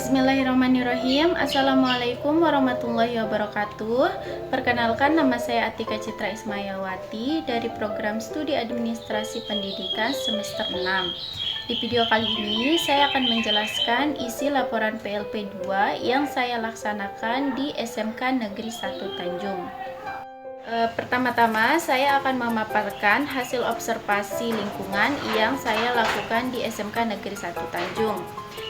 Bismillahirrahmanirrahim. Assalamualaikum warahmatullahi wabarakatuh. Perkenalkan, nama saya Atika Citra Ismayawati dari program studi administrasi pendidikan semester 6. Di video kali ini saya akan menjelaskan isi laporan PLP 2 yang saya laksanakan di SMK Negeri 1 Tanjung. Pertama-tama saya akan memaparkan hasil observasi lingkungan yang saya lakukan di SMK Negeri 1 Tanjung,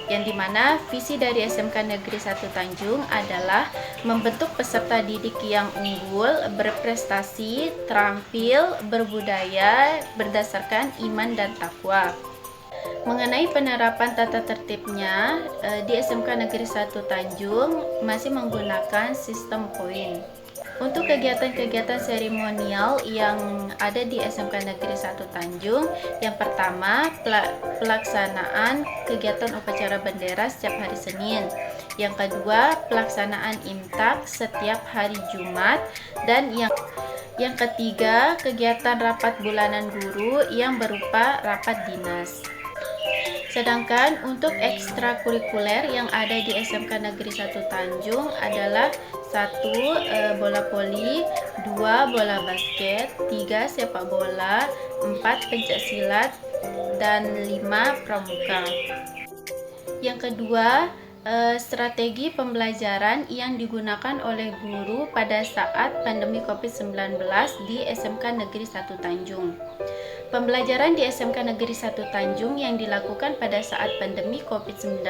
yang dimana visi dari SMK Negeri 1 Tanjung adalah membentuk peserta didik yang unggul, berprestasi, terampil, berbudaya, berdasarkan iman dan takwa. Mengenai penerapan tata tertibnya, di SMK Negeri 1 Tanjung masih menggunakan sistem poin. Untuk kegiatan-kegiatan seremonial yang ada di SMK Negeri 1 Tanjung, yang pertama pelaksanaan kegiatan upacara bendera setiap hari Senin. Yang kedua, pelaksanaan imtak setiap hari Jumat, dan yang ketiga, kegiatan rapat bulanan guru yang berupa rapat dinas. Sedangkan untuk ekstrakurikuler yang ada di SMK Negeri 1 Tanjung adalah 1. Bola voli, 2. Bola basket, 3. Sepak bola, 4. Pencaksilat, dan 5. Pramuka. Yang kedua, strategi pembelajaran yang digunakan oleh guru pada saat pandemi COVID-19 di SMK Negeri 1 Tanjung. Pembelajaran di SMK Negeri 1 Tanjung yang dilakukan pada saat pandemi COVID-19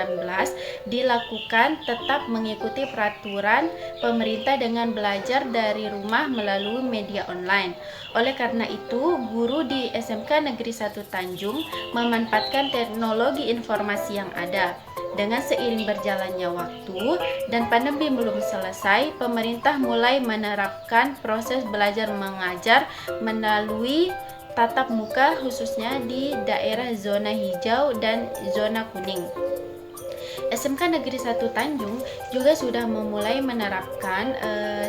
dilakukan tetap mengikuti peraturan pemerintah dengan belajar dari rumah melalui media online. Oleh karena itu, guru di SMK Negeri 1 Tanjung memanfaatkan teknologi informasi yang ada. Dengan seiring berjalannya waktu dan pandemi belum selesai, pemerintah mulai menerapkan proses belajar mengajar melalui tatap muka khususnya di daerah zona hijau dan zona kuning. SMK Negeri 1 Tanjung juga sudah memulai menerapkan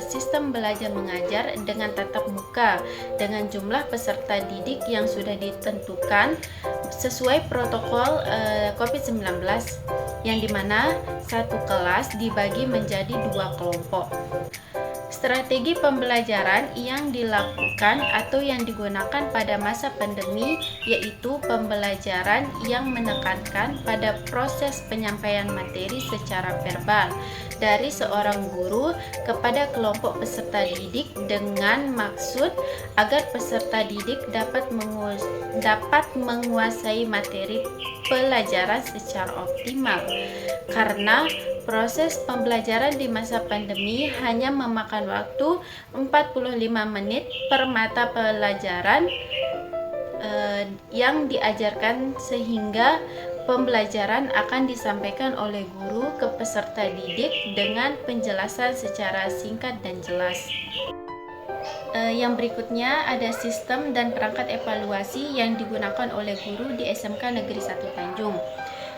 sistem belajar mengajar dengan tatap muka dengan jumlah peserta didik yang sudah ditentukan sesuai protokol COVID-19, yang dimana satu kelas dibagi menjadi 2 kelompok. Strategi pembelajaran yang dilakukan atau yang digunakan pada masa pandemi yaitu pembelajaran yang menekankan pada proses penyampaian materi secara verbal dari seorang guru kepada kelompok peserta didik dengan maksud agar peserta didik dapat menguasai materi pelajaran secara optimal. Karena proses pembelajaran di masa pandemi hanya memakan waktu 45 menit per mata pelajaran yang diajarkan, sehingga pembelajaran akan disampaikan oleh guru ke peserta didik dengan penjelasan secara singkat dan jelas. Yang berikutnya ada sistem dan perangkat evaluasi yang digunakan oleh guru di SMK Negeri 1 Tanjung.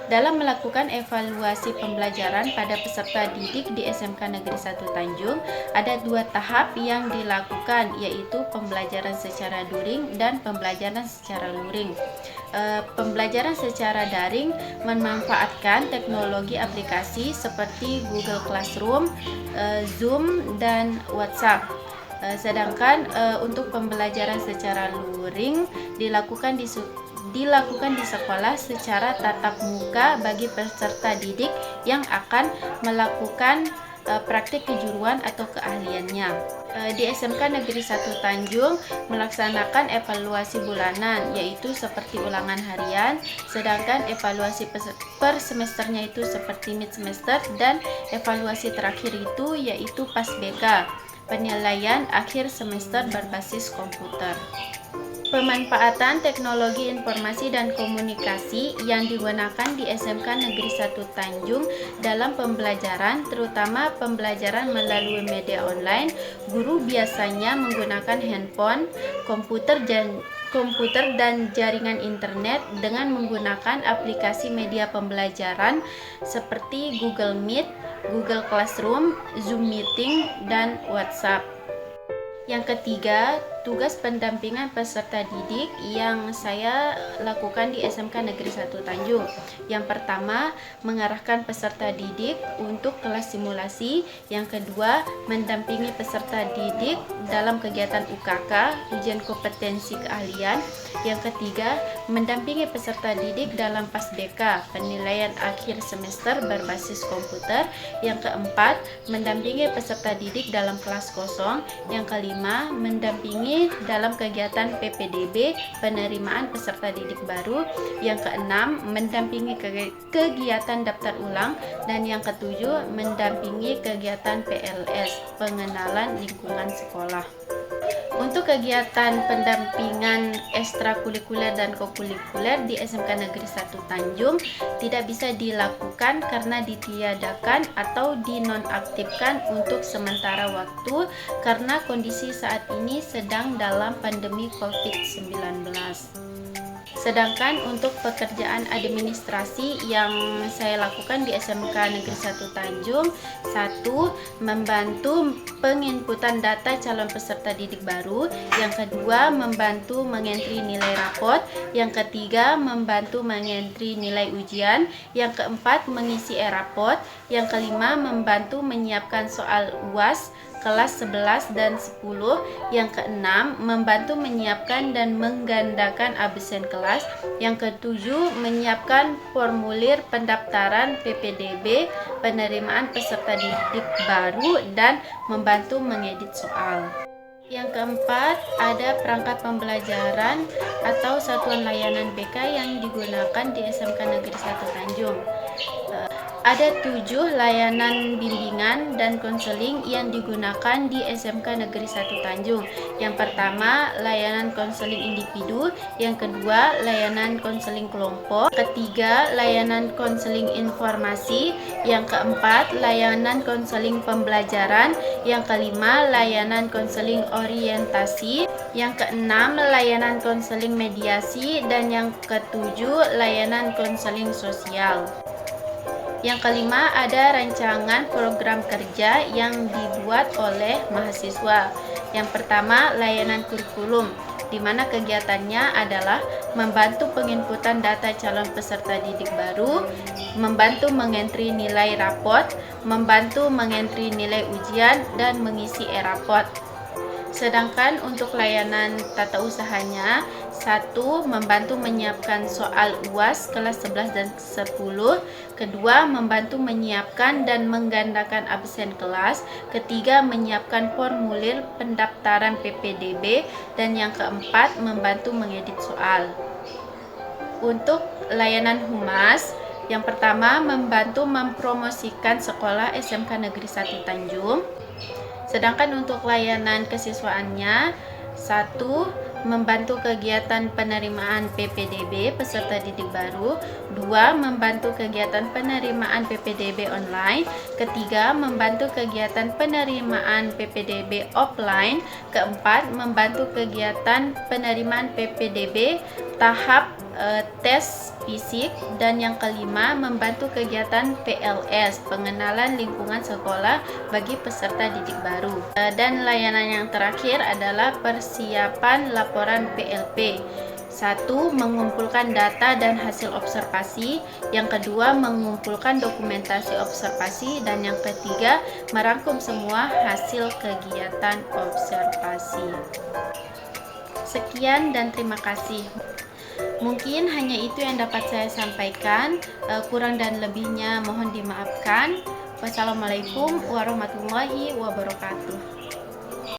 Dalam melakukan evaluasi pembelajaran pada peserta didik di SMK Negeri 1 Tanjung, ada 2 tahap yang dilakukan, yaitu pembelajaran secara daring dan pembelajaran secara luring. Pembelajaran secara daring memanfaatkan teknologi aplikasi seperti Google Classroom, Zoom, dan WhatsApp. Sedangkan untuk pembelajaran secara luring dilakukan di sekolah secara tatap muka bagi peserta didik yang akan melakukan praktik kejuruan atau keahliannya. Di SMK Negeri 1 Tanjung melaksanakan evaluasi bulanan, yaitu seperti ulangan harian, sedangkan evaluasi per semesternya itu seperti mid semester, dan evaluasi terakhir itu yaitu pas BK, penilaian akhir semester berbasis komputer. Pemanfaatan teknologi informasi dan komunikasi yang digunakan di SMK Negeri 1 Tanjung dalam pembelajaran, terutama pembelajaran melalui media online, guru biasanya menggunakan handphone, komputer dan jaringan internet dengan menggunakan aplikasi media pembelajaran seperti Google Meet, Google Classroom, Zoom Meeting, dan WhatsApp. Yang ketiga, tugas pendampingan peserta didik yang saya lakukan di SMK Negeri 1 Tanjung. Yang pertama, mengarahkan peserta didik untuk kelas simulasi. Yang kedua, mendampingi peserta didik dalam kegiatan UKK, ujian kompetensi keahlian. Yang ketiga, mendampingi peserta didik dalam PASBK, penilaian akhir semester berbasis komputer. Yang keempat, mendampingi peserta didik dalam kelas kosong. Yang kelima, mendampingi dalam kegiatan PPDB, penerimaan peserta didik baru. Yang keenam, mendampingi kegiatan daftar ulang. Dan yang ketujuh, mendampingi kegiatan PLS, pengenalan lingkungan sekolah. Untuk kegiatan pendampingan ekstrakurikuler dan kokurikuler di SMK Negeri 1 Tanjung tidak bisa dilakukan karena ditiadakan atau dinonaktifkan untuk sementara waktu karena kondisi saat ini sedang dalam pandemi COVID-19. Sedangkan untuk pekerjaan administrasi yang saya lakukan di SMK Negeri 1 Tanjung, 1. Membantu penginputan data calon peserta didik baru. Yang kedua, membantu mengentri nilai rapot. Yang ketiga, membantu mengentri nilai ujian. Yang keempat, mengisi e-rapot. Yang kelima, membantu menyiapkan soal UAS kelas 11 dan 10. Yang keenam, membantu menyiapkan dan menggandakan absen kelas. Yang ketujuh, menyiapkan formulir pendaftaran PPDB, penerimaan peserta didik baru, dan membantu mengedit soal. Yang keempat, ada perangkat pembelajaran atau satuan layanan BK yang digunakan di SMK Negeri 1 Tanjung. Ada 7 layanan bimbingan dan konseling yang digunakan di SMK Negeri 1 Tanjung. Yang pertama, layanan konseling individu. Yang kedua, layanan konseling kelompok. Ketiga, layanan konseling informasi. Yang keempat, layanan konseling pembelajaran. Yang kelima, layanan konseling orientasi. Yang keenam, layanan konseling mediasi. Dan yang ketujuh, layanan konseling sosial. Yang kelima, ada rancangan program kerja yang dibuat oleh mahasiswa. Yang pertama, layanan kurikulum, di mana kegiatannya adalah membantu penginputan data calon peserta didik baru, membantu mengentri nilai rapot, membantu mengentri nilai ujian, dan mengisi e-rapot. Sedangkan untuk layanan tata usahanya, 1. Membantu menyiapkan soal UAS kelas 11 dan 10. Kedua, membantu menyiapkan dan menggandakan absen kelas. Ketiga, menyiapkan formulir pendaftaran PPDB. Dan yang keempat, membantu mengedit soal. Untuk layanan humas, yang pertama, membantu mempromosikan sekolah SMK Negeri 1 Tanjung. Sedangkan untuk layanan kesiswaannya, 1. Membantu kegiatan penerimaan PPDB peserta didik baru. 2. Membantu kegiatan penerimaan PPDB online. Ketiga, membantu kegiatan penerimaan PPDB offline. Keempat, membantu kegiatan penerimaan PPDB tahap tes fisik. Dan yang kelima, membantu kegiatan PLS, pengenalan lingkungan sekolah bagi peserta didik baru. Dan layanan yang terakhir adalah persiapan laporan PLP. 1. Mengumpulkan data dan hasil observasi. Yang kedua, mengumpulkan dokumentasi observasi. Dan yang ketiga, merangkum semua hasil kegiatan observasi. Sekian dan terima kasih. Mungkin hanya itu yang dapat saya sampaikan. Kurang dan lebihnya mohon dimaafkan. Wassalamualaikum warahmatullahi wabarakatuh.